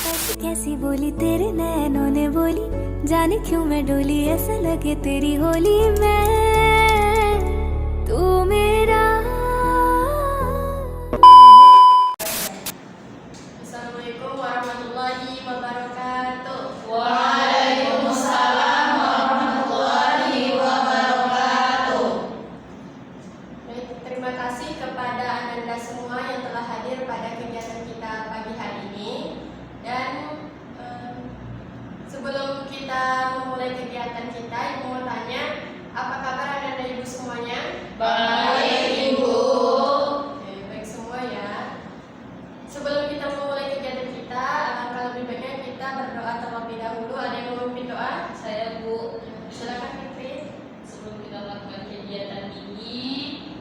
ऐसी कैसी बोली तेरे नैनों ने बोली, जाने क्यों मैं डोली, ऐसा लगे तेरी होली मैं तू मेरा। Assalamualaikum warahmatullahi wabarakatuh. Waalaikumsalam warahmatullahi wabarakatuh. Baik, terima kasih kepada Ananda semua yang telah hadir pada kegiatan kita pagi hari ini. Dan sebelum kita memulai kegiatan kita, Ibu mau tanya, apa kabar Ananda Ibu semuanya? Baik, Ibu. Oke, baik semua ya. Sebelum kita memulai kegiatan kita, alangkah lebih baiknya kita berdoa terlebih dahulu. Ada yang mau memimpin doa? Saya, Bu. Silakan Fitri. Sebelum kita melakukan kegiatan ini,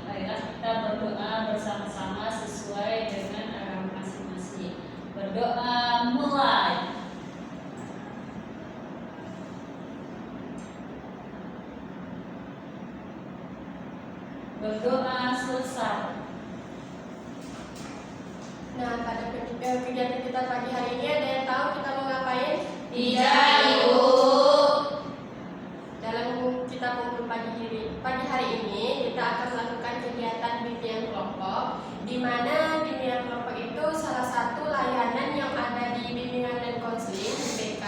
marilah kita berdoa bersama-sama sesuai dengan agama masing-masing. Berdoa mulai. Berdoa selesai. Nah, pada kegiatan kita pagi hari ini, ada yang tahu kita mau ngapain? Tidak, Ibu. Dalam kita kumpul pagi hari ini, kita akan melakukan kegiatan bimbingan kelompok, di mana bimbingan kelompok itu salah satu layanan yang ada di bimbingan dan konseling BK.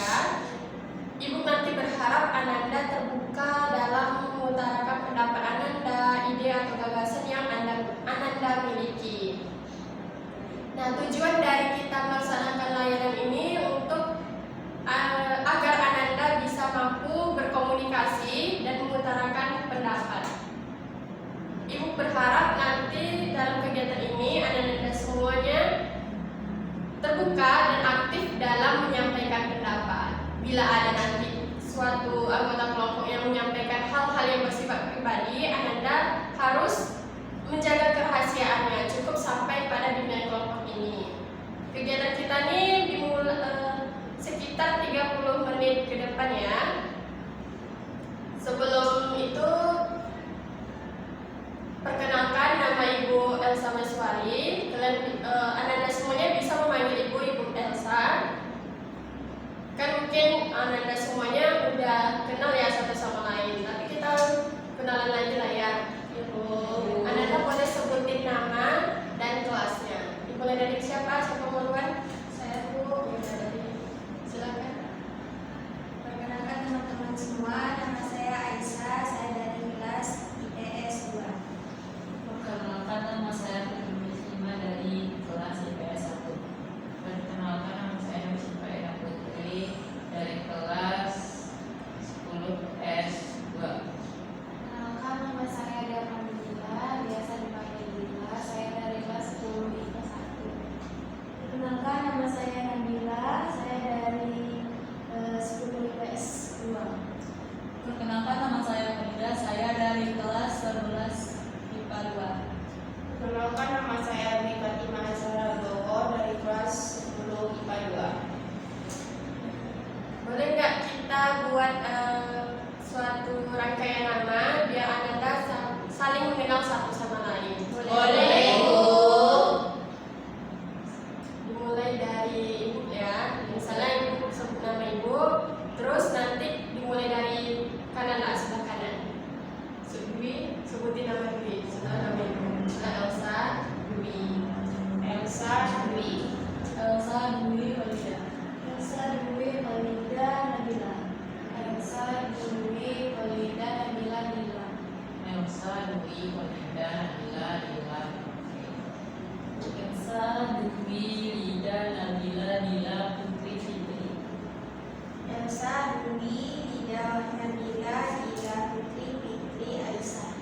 Ibu nanti berharap Ananda terbuka dalam mengutarakan pendapat Ananda, ide atau gagasan yang Ananda miliki. Nah, tujuan dari kita melaksanakan layanan ini untuk agar Ananda bisa mampu berkomunikasi dan mengutarakan pendapat. Ibu berharap nanti dalam kegiatan ini Ananda semuanya terbuka dan aktif dalam menyampaikan pendapat. Bila ada nanti suatu anggota kelompok yang menyampaikan hal-hal yang bersifat pribadi, Ananda harus menjaga kerahasiaannya, cukup sampai pada bimbingan kelompok ini. Kegiatan kita ini dimulai sekitar 30 menit ke depan ya. Sebelum itu, perkenalkan, nama Ibu Elsa Meswari. Kalian Ananda semuanya bisa memanggil Ibu Elsa. Kan mungkin Ananda semuanya udah kenal ya satu sama lain, tapi kita kenalan lagi lah ya. Ibu Ananda boleh sebutin nama dan kelasnya. Dimulai dari siapa? Siapa mau duluan? Saya, Bu. Ya, dari silakan. Perkenalkan teman-teman semua, nama saya Aisyah, saya dari kelas IPS 2. Perkenalkan, nama saya Fitri Muslimah dari kelas IPS 1. Perkenalkan, nama saya Musibah Eda Putri dari kelas 10 S2. Perkenalkan, nama saya Dea Pramila, biasa dipanggil Dila, saya dari kelas 10 IPS 1. Perkenalkan, nama saya Nabila, saya dari 10 IPS 2. Perkenalkan, nama saya Farida, saya dari kelas 11 IPA 2. Perkenalkan, nama saya Mika Mahasara Bowo dari kelas 10 IPA 2. Boleh nggak kita buat suatu rangkaian nama biar Ananda saling mengenal satu sama lain? Boleh, Ibu. Dimulai dari Ibu ya. Misalnya Ibu sebut nama Ibu, terus nanti dimulai dari kanan lah, sebelah kanan. Dwi, sebutin nama Dwi, setelah nama Ibu. Elsa, Dwi. Elsa Dwi. Elsa Dwi Farida. Elsa Dwi Olida Nabila. Elsa Dwi Olida Nabila Dila. Elsa Dwi Farida Nabila Dila. Elsa Dwi Lida Nabila Dila Putri Fitri. Elsa Dwi Lida Nabila Dila Putri Fitri Aisyah.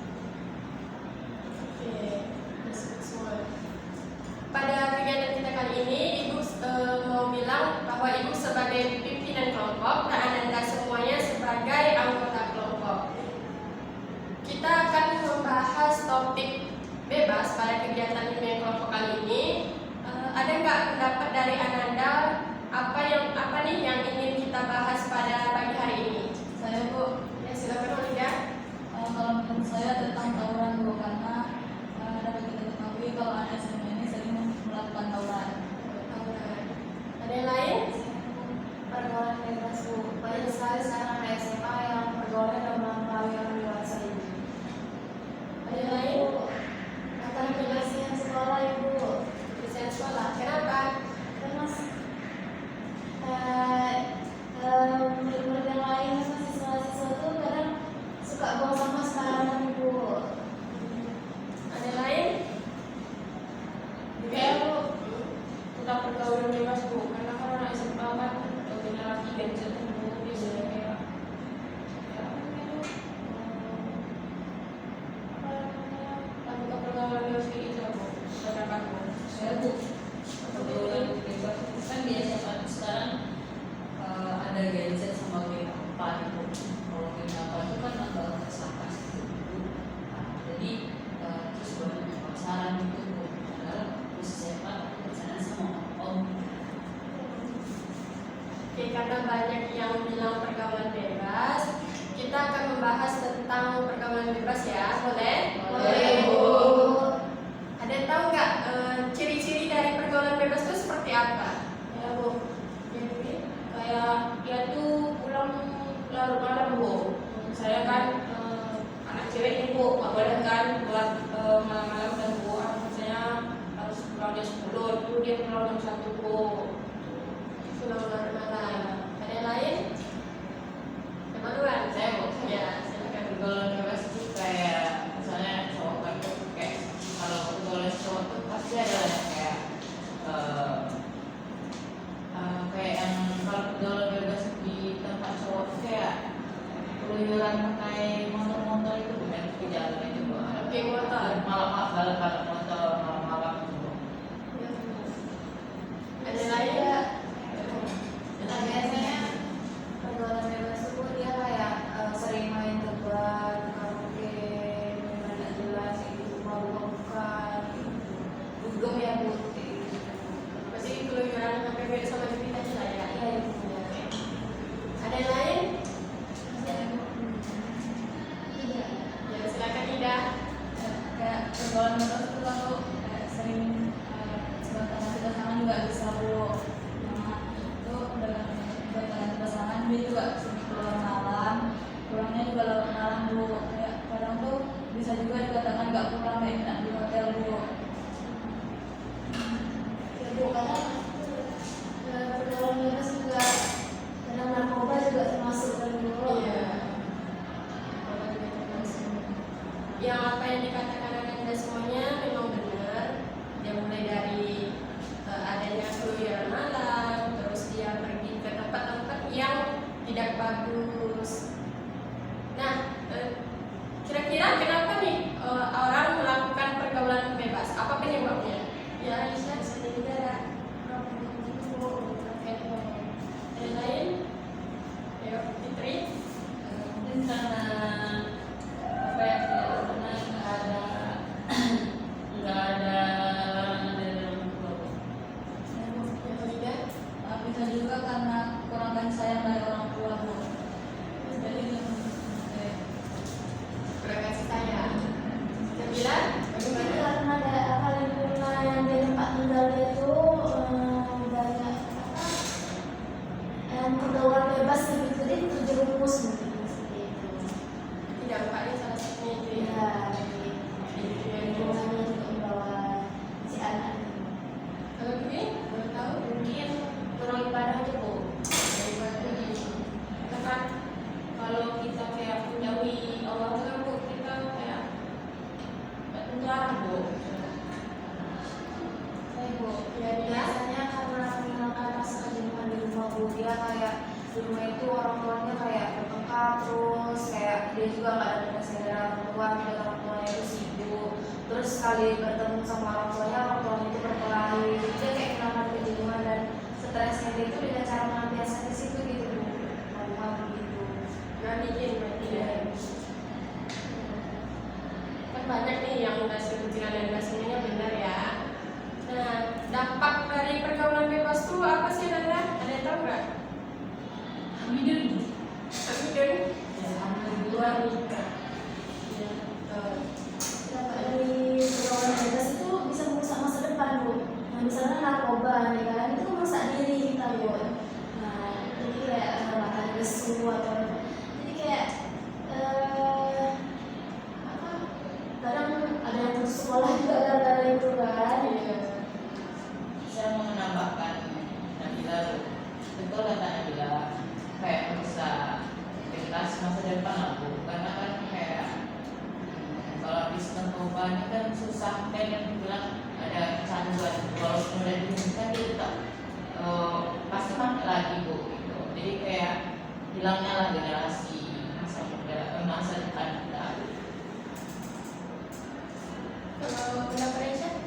Oke, masuk semua. Pada kegiatan kita kali ini, Ibu mau bilang bahwa Ibu sebagai pimpinan kelompok dan Ananda semuanya sebagai anggota kelompok. Kita akan membahas topik bebas pada kegiatan bimbingan kelompok kali ini. Ada nggak pendapat dari Ananda apa nih yang ingin kita bahas pada pagi hari ini? Saya, Bu. Ya, silakan Olivia. Kalau menurut saya tentang tawuran, Bu, karena dapat kita ketahui kalau anak SMA ini sering melakukan tawuran. Ada yang lain? Saya pergaulan bebas Bu, karena kan anak SMA kan punya lagi gadget Bu, biasanya kayak apa namanya pergaulan bebas kayak gitu Bu, pendapat Bu. Saya Bu, pergaulan bebas itu kan biasa kan sekarang ada gadget sama game apa gitu. Kalau game apa itu kan agak kesapas gitu. Jadi terus banyak pasaran gitu. Padahal terus siapa pacaran sama om. Oke, karena banyak yang bilang pergaulan bebas, kita akan membahas tentang pergaulan bebas ya, boleh? Boleh, Bu. Ada yang tahu nggak ciri-ciri dari pergaulan bebas itu seperti apa? Ya Bu, Jadi, kayak dia tuh pulang larut malam Bu. Saya kan anak cewek nih Bu, nggak boleh kan buat malam-malam dan Bu. Saya harus pulang jam 10, itu dia pulang jam 1 Bu. pulang larut malam. Ada yang lain? Yang duluan? Saya Bu, Ya, silakan. pergaulan bebas itu kayak misalnya cowok kan tuh kayak kalau pergaulan cowok tuh pasti ada kayak kayak yang kalau pergaulan bebas di tempat cowok tuh kayak keluyuran pakai motor-motor itu bukan ke jalan itu Bu. Oke, motor. Malam balap motor malam-malam itu. Ada yang lain? Nah, biasanya pergaulan bebas itu dia kayak sering main tebak, karaoke, main nggak jelas, kayak gitu, bukan, dugem ya Bu, kayak gitu. Masih keluyuran sampai beda sama Dewi tadi lah ya. Iya, Ibu. Ada yang lain? Iya. Ya, silakan Ida. Kayak pergaulan bebas itu kalau sering sebentar pasangan juga bisa Bu. Nah, itu dengan pasangan dia juga sering keluar malam, pulangnya juga larut malam Bu. Kayak kadang tuh bisa juga dikatakan nggak pulang enak di hotel Bu. Ya Bu, kadang pergaulan bebas juga kadang narkoba juga termasuk kan Bu. Iya. Yang apa yang dikatakan Anda semuanya memang benar. Dia mulai dari adanya keluyuran malam, terus dia pergi ke tempat-tempat yang tidak bagus. Nah, kira-kira kenapa nih orang melakukan pergaulan bebas? Apa penyebabnya? Ya, Aisyah, sini juga ada problem itu. Ada yang lain? Ayo, Fitri. Mungkin karena apa ya, karena nggak ada larangan dari orang tua Bu. Yang ketiga. Bisa juga karena kurang kasih sayang dari orang tua Bu. Jadi Kurang kasih sayang. Sembilan. Jadi Bagaimana? karena ada apa lingkungan di tempat tinggal dia itu banyak apa pergaulan bebas gitu, jadi terjerumus mungkin seperti itu. Tidak lupa salah satunya itu ya. Ya, jadi lingkungannya juga membawa si anak itu. Kalau gue boleh tahu? mungkin kurang ibadah aja Bu. Kita kan kalau kita kayak menjauhi Allah itu kan Bu, kita kayak jarang Bu. Saya Bu, Ya, dia. biasanya karena mengenalkan rasa kejenuhan di rumah Bu, dia kayak di rumah itu orang tuanya kayak bertengkar terus, kayak dia juga nggak ada kesadaran orang tua, tidak orang tuanya itu sibuk, terus sekali bertemu sama orang tuanya itu berkelahi, dia kayak kenapa kejenuhan dan stresnya dia itu dengan cara melampiaskan di situ gitu Bu, rumah begitu. Nggak bikin berarti ya. Iya. Kan banyak nih yang udah sebutin dan semuanya benar ya. Nah, dampak dari pergaulan bebas tuh apa sih Nanda? Ada yang tahu nggak? Amidun Bu. Amidun. Ya, amidun Luar nikah. Ya, Dampak dari pergaulan bebas itu bisa merusak masa depan Bu. Nah, misalnya narkoba nih kan, itu merusak diri kita Bu. Nah, jadi kayak makan lesu atau jadi kayak apa? Kadang ada yang putus sekolah juga gara-gara itu kan. Iya. Saya mau menambahkan Nabila Bu. Betul kata Nabila, kayak merusak aktivitas masa depan lah Bu. Karena kan kayak kalau habis narkoba ini kan susah, kayak yang bilang ada kecanduan. Kalau sudah diminta dia tetap hilangnya lah generasi masa muda, masa depan kita. Kalau pendapat Aisyah,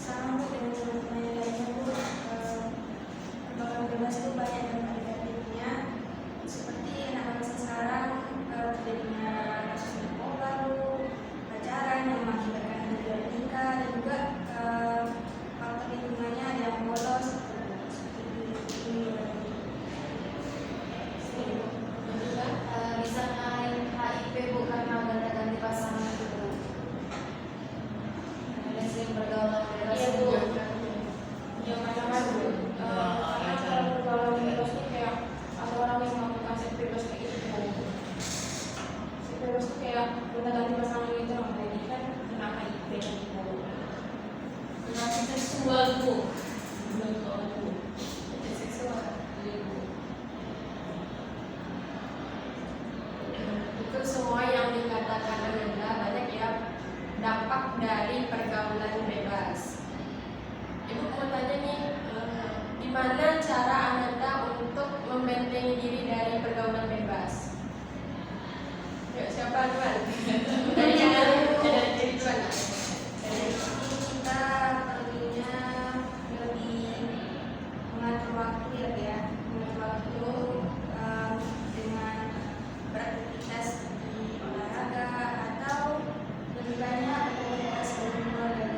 Sama Bu dengan teman-teman yang lainnya Bu, pergaulan bebas itu banyak dan negatifnya. Seperti anak bangsa sekarang terjadinya kasus narkoba baru, pacaran yang mengakibatkan tidak nikah, dan juga faktor lingkungannya ada yang bolos seperti bisa main HIV Bu karena gonta-ganti pasangan gitu. Ada sering pergaulan bebas. Iya Bu, yang macam-macam Bu. Karena kalau pergaulan bebas itu kayak ada orang yang melakukan seks bebas kayak gitu Bu. Seks bebas itu kayak gonta-ganti pasangan gitu, nah ini kan kena HIV kan Bu. Penyakit seksual Bu, belum tahu Bu. seksual. Iya Bu. Itu semua yang dikatakan Ananda banyak ya dampak dari pergaulan bebas. Ibu mau tanya nih, gimana cara Ananda untuk membentengi diri dari pergaulan bebas? Yuk, siapa duluan? Dari diri duluan. Kita perlunya lebih mengatur waktu ya, mengatur waktu dengan beraktivitas di olahraga atau lebih banyak aktivitas berkumpul dan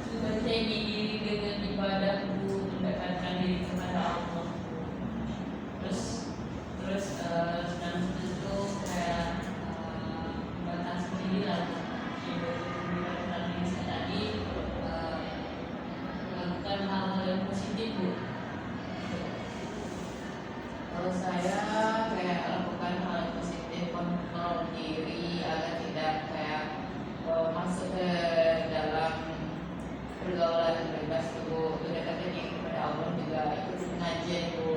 Membentengi diri dengan ibadah Bu, mendekatkan diri kepada Allah. Terus dan itu kayak membatasi diri lah. Mendekatkan diri saya tadi, melakukan hal-hal yang positif Bu. Kalau saya kayak lakukan hal yang positif, kontrol diri agar tidak kayak masuk ke dalam pergaulan bebas itu, mendekatkan diri kepada Allah, juga ikut pengajian itu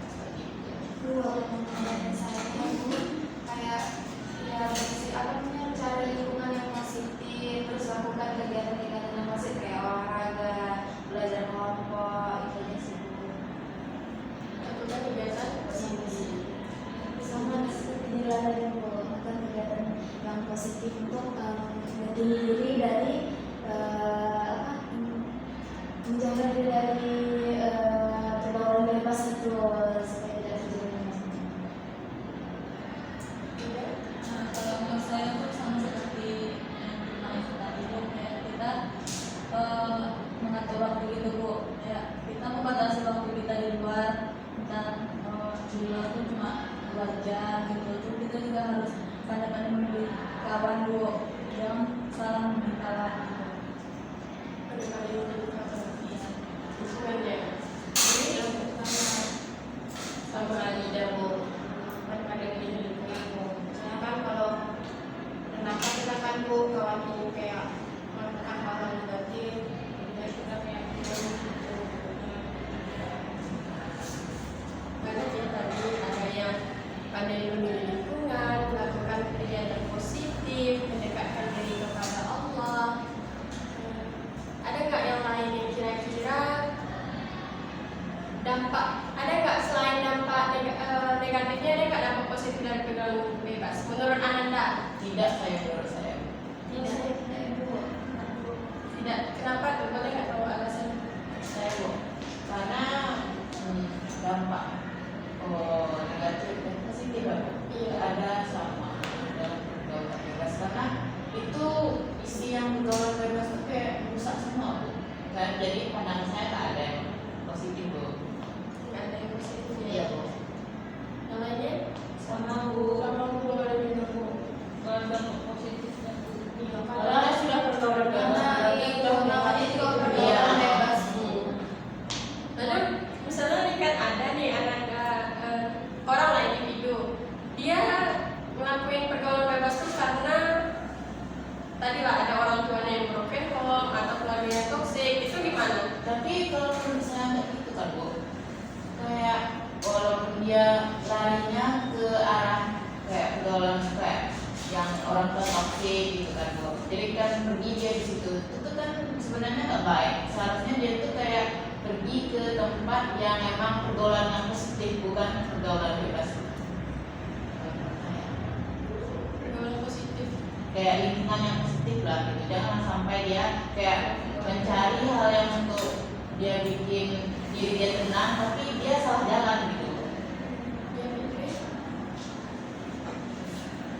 seperti itu. dua teman-teman saya Bu, kayak ya apa namanya cari lingkungan yang positif, terus lakukan kegiatan-kegiatan yang positif kayak olahraga, belajar kelompok, itu aja sih Bu. Lakukan kegiatan positif. Sama seperti dilarang Bu, lakukan kegiatan yang positif untuk membentengi diri dari menjaga diri dari pergaulan bebas itu supaya tidak terjadi masalah. Nah, kalau menurut saya tuh sama seperti yang pernah itu tadi Bu, kayak kita mengatur waktu gitu Bu, ya kita membatasi waktu kita di luar, kita di luar tuh cuma 2 jam gitu, terus kita juga harus pandai-pandai memilih kawan Bu, yang salah memilih kawan gitu. Sebenarnya, Sama aja Bu, pada gini Bu. Misalnya kan kalau kenapa kita kan Bu kawan Bu kayak melakukan hal-hal negatif, jadi kita kayak gitu. banyak ya tadi ada yang pandai memilih lingkungan, melakukan kegiatan positif, mendekatkan diri kepada Allah. Ada nggak yang lain yang kira-kira dampak? Ada nggak selain dampak negatifnya, ada nggak dampak positif dari pergaulan bebas? Menurut Ananda? Tidak, menurut saya. Tidak. Kenapa tuh? Boleh nggak tahu alasan? Saya Bu, karena dampak negatif dan positif Bu. Iya. Ada sama dalam pergaulan bebas, karena itu isi yang pergaulan bebas itu kayak rusak semua Bu. Kan jadi pandangan saya tak ada yang positif Bu. Nggak ada yang positifnya. Iya Bu. Yang lainnya? Sama Bu. Sama Bu, boleh juga Bu. Kalau dampak positif dan positif. Iya, Karena sudah pergaulan bebas. Karena Sudah namanya juga Iya. pergaulan bebas Bu. Lalu misalnya nih kan ada nih anak orang lah individu, dia ngelakuin pergaulan bebas tuh karena tadi lah ada orang tuanya yang broken home atau keluarganya toksik, itu gimana? Tapi kalau menurut saya nggak gitu kan Bu, kayak walaupun dia larinya ke arah kayak pergaulan kayak yang orang tua toksik gitu kan Bu, jadi yang emang pergaulan yang positif, bukan pergaulan bebas. Pergaulan positif. Kayak lingkungan yang positif lah gitu. Jangan sampai dia kayak mencari hal yang untuk dia bikin diri dia tenang, tapi dia salah jalan gitu. Ya, Fitri.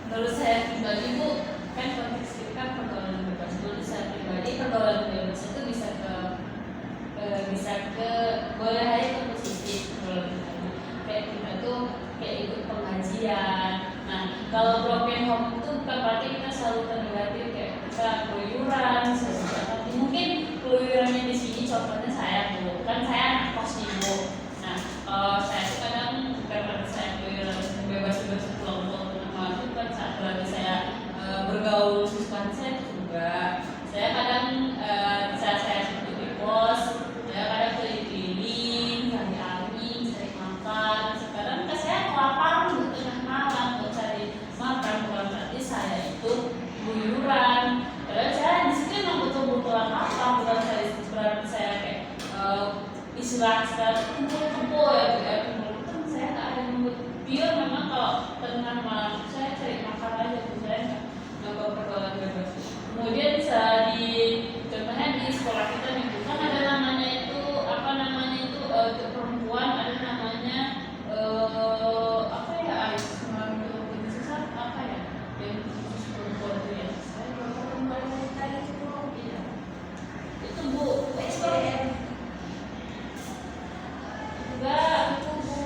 Menurut saya pribadi Bu, kan konteks kita kan pergaulan bebas. Menurut saya pribadi pergaulan bebas itu bisa ke boleh aja ke positif kalau misalnya kayak kita tuh kayak ikut pengajian. Nah kalau broken home itu bukan berarti kita selalu ke negatif, kayak kita keluyuran, tapi mungkin keluyurannya di sini contohnya saya Bu, kan saya anak kos nih Bu. Nah saya tuh kadang bukan karena saya keluyuran bebas-bebas pulang-pulang tengah malam itu kan saat lagi saya bergaul susukan saya juga. Saya kadang saat saya duduk di pos, saya kadang keliling-keliling, cari angin, cari makan. Sekarang kan saya kelaparan di tengah malam untuk cari makan, bukan berarti saya itu keluyuran. Padahal saya di sini memang betul-betul lapar, bukan berarti saya kayak istilah kumpul-kumpul ya, kumpul-kumpul. Saya nggak ada membuat pure, memang kalau tengah malam saya cari makan aja, saya nggak bawa pergaulan bebas. Kemudian di contohnya di sekolah kita nih kan ada namanya itu apa namanya itu untuk perempuan ada namanya apa ya susah apa ya yang khusus perempuan itu ya saya kalau perempuan wanita itu iya itu Bu SPM juga itu Bu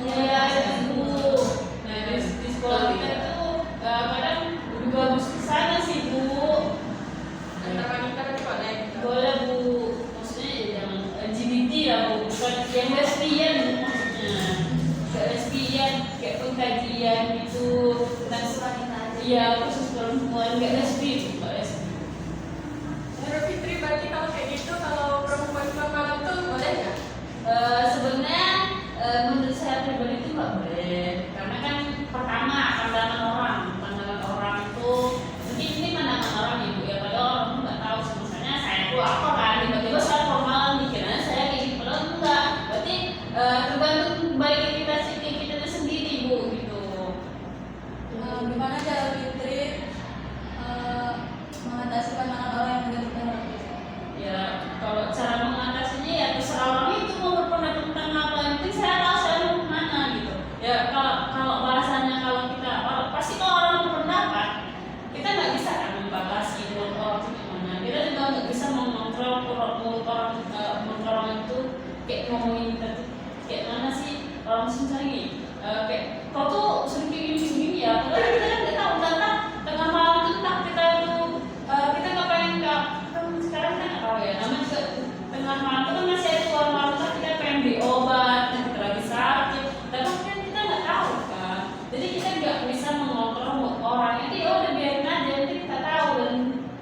iya itu nah di sekolah kita itu kadang bagus ke sana sih Bu. Antar wanita kan Boleh Bu, maksudnya ya jangan LGBT ya Bu, bukan yang lesbian Bu maksudnya. Kayak lesbian, kayak pengkajian gitu tentang wanita. Iya khusus perempuan, nggak lesbi, nggak lesbi. Menurut Fitri berarti kalau kayak gitu kalau perempuan pulang malam tuh boleh nggak? Sebenarnya menurut saya pribadi itu nggak boleh, karena kan pertama pandangan orang itu mungkin ini pandangan orang Ibu ya, padahal orang tuh nggak tahu sebenarnya saya tuh apa kan, tiba-tiba saya formal mikirnya saya kayak gitu, padahal enggak. Berarti tergantung baik kita sendiri Bu gitu. Gimana cara Fitri mengatasi pandangan orang yang negatif? Ya kalau cara mengatasinya ya terserah orang itu mau berpendapat tentang apa, yang penting saya tahu saya mau kemana gitu. Ya kalau bahasanya kalau kita pasti kalau orang berpendapat kita nggak bisa kan membatasi mulut orang itu gimana. Kita juga nggak bisa mengontrol mulut orang itu kayak ngomongin kita tuh kayak mana sih orang misalnya kayak kau tuh sering gini ya, padahal kita kan nggak tahu karena tengah malam itu entah kita itu kita nggak pengen nggak sekarang kita nggak tahu ya, namanya juga tengah malam itu kan masih ada keluar malam kan kita pengen beli obat, kita lagi sakit, tapi kan kita nggak tahu kan, jadi kita nggak bisa mengontrol mood orang. Jadi udah biarin aja, nanti kita tahu dan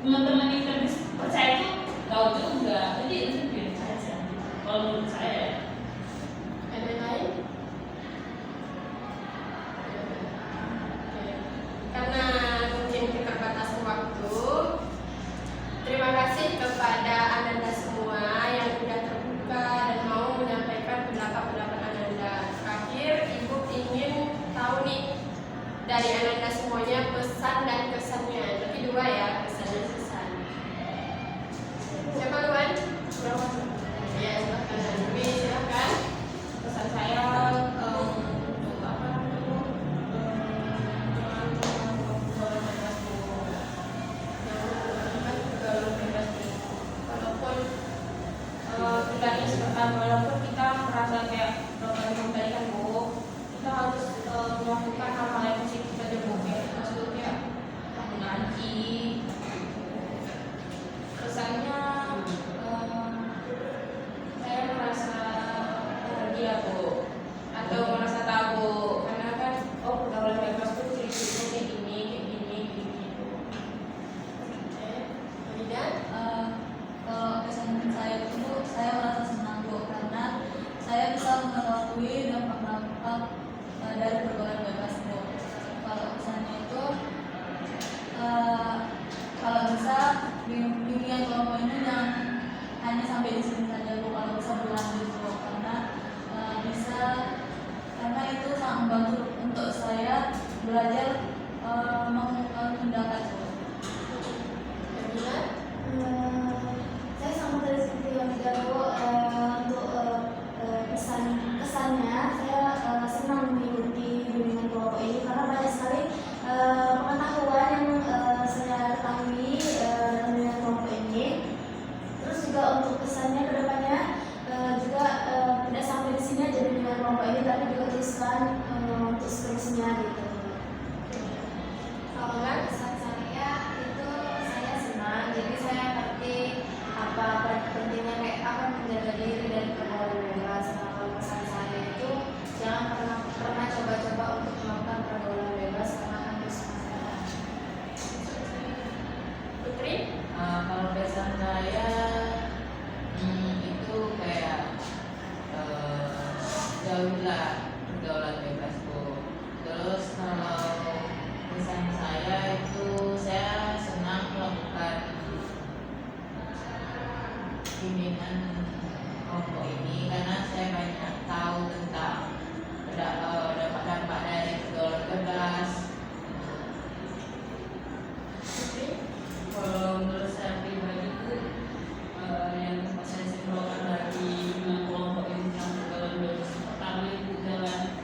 teman-teman yang kita percaya itu tahu juga, jadi itu biarin aja kalau menurut saya. Ada yang lain? Karena mungkin keterbatasan waktu, terima kasih kepada Ananda semua yang sudah terbuka dan mau menyampaikan pendapat-pendapat Ananda. Terakhir, Ibu ingin tahu nih dari Ananda semuanya pesan dan kesannya. Tapi dua ya, pesan dan kesan. Siapa duluan? Ya, silakan. Dewi, silakan. Pesan saya untuk apa namanya Walaupun tidaknya sebentar, walaupun kita merasa kayak memberikan Bu, kita harus melakukan hal-hal yang positif aja Bu. Maksudnya mengaji. Kesannya saya merasa bahagia Bu, atau merasa tahu karena kan pergaulan bebas tuh ciri-cirinya kayak gini gitu. Kemudian Kalau kesan saya itu saya merasa senang Bu, karena saya bisa mengetahui dampak-dampak dari pergaulan bebas Bu. Kalau kesannya itu kalau bisa di dunia kelompok ini jangan hanya sampai di sini saja Bu, kalau bisa berlanjut Bu, karena bisa, karena itu sangat membantu untuk saya belajar mengendalikan Bu. Nabila? Saya sama dari seperti yang Bu, untuk kesannya saya senang mengikuti bimbingan kelompok ini karena banyak sekali pengetahuan yang saya ketahui dalam bimbingan kelompok ini. Terus juga untuk kesannya ke depannya juga tidak sampai di sini aja bimbingan kelompok ini, tapi juga teruskan untuk seterusnya gitu. Kalau kan? Kesan saya itu saya senang, jadi saya ngerti apa pentingnya kayak apa menjaga diri dari pergaulan bebas. Nah, kalau pesan saya itu jangan pernah coba-coba untuk melakukan pergaulan bebas karena akan merusak masyarakat. Putri? Kalau pesan saya itu kayak jauhilah pergaulan bebas Bu. Terus kalau pesan saya itu saya senang melakukan bimbingan kelompok ini karena saya banyak tahu tentang dampak-dampak dari pergaulan bebas. Putri? Kalau menurut saya pribadi itu yang saya simpulkan dari kelompok ini tentang pergaulan bebas, pertama itu jangan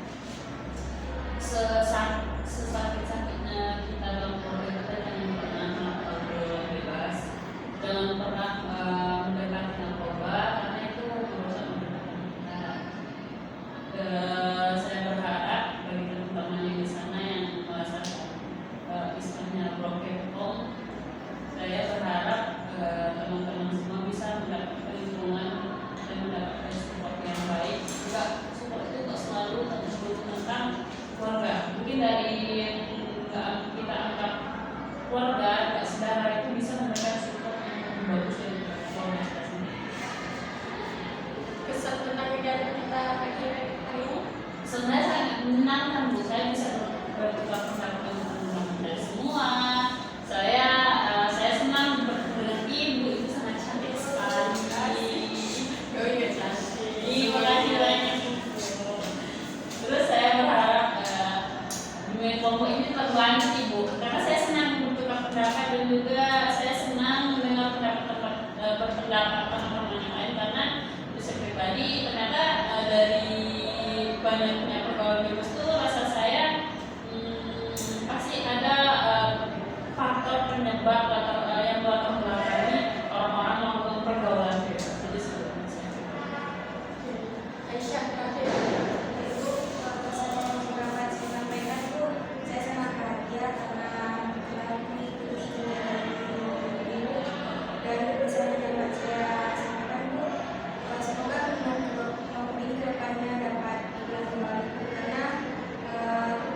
sesakit-sakitnya kita dalam kelompok kita jangan pernah melakukan pergaulan bebas, jangan pernah mendekati narkoba karena itu merusak kita. Saya berharap bagi teman-teman yang di sana yang merasakan istilahnya broken home, saya berharap teman-teman semua bisa mendapatkan lingkungan dan mendapatkan support yang baik. Juga support itu tak selalu tentang keluarga. Mungkin dari kita anggap keluarga, tidak saudara itu bisa memberikan support yang lebih bagus dari keluarga kita sendiri. Kesan tentang kegiatan kita pagi hari ini? Sebenarnya sangat menyenangkan Bu, saya bisa bertukar pendapat dengan teman-teman dari semua. Saya senang bertemu dengan Ibu, itu sangat cantik sekali. Oh iya, cantik. Terima kasih banyak Ibu. Terus saya berharap bimbingan kelompok ini tetap lanjut Ibu, karena saya senang bertukar pendapat dan juga saya senang mendengar pendapat teman-teman yang lain karena itu saya pribadi ternyata dari banyaknya pergaulan bebas itu rasa saya pasti ada faktor penyebab yang melatar belakangi orang-orang melakukan pergaulan bebas. Jadi sebelumnya saya Aisyah, terakhir. Itu pesan yang dapat saya sampaikan itu saya sangat bahagia karena telah mengikuti kegiatan ini dan pesan yang dapat saya sampaikan itu semoga kelompok ini kedepannya dapat diulang kembali karena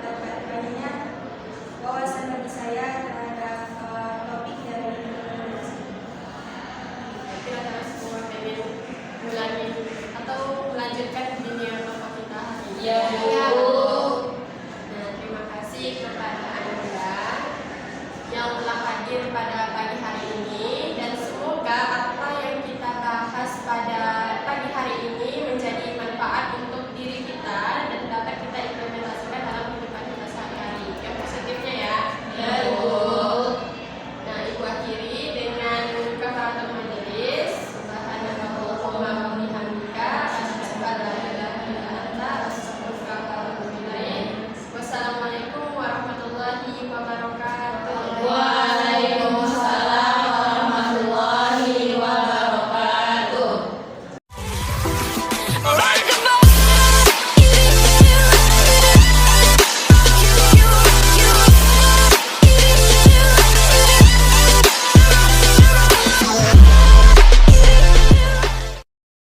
dapat banyak wawasan bagi saya terhadap topik dari Indonesia. Kita semua pengen ulangi atau melanjutkan bimbingan kelompok kita hari ini. ya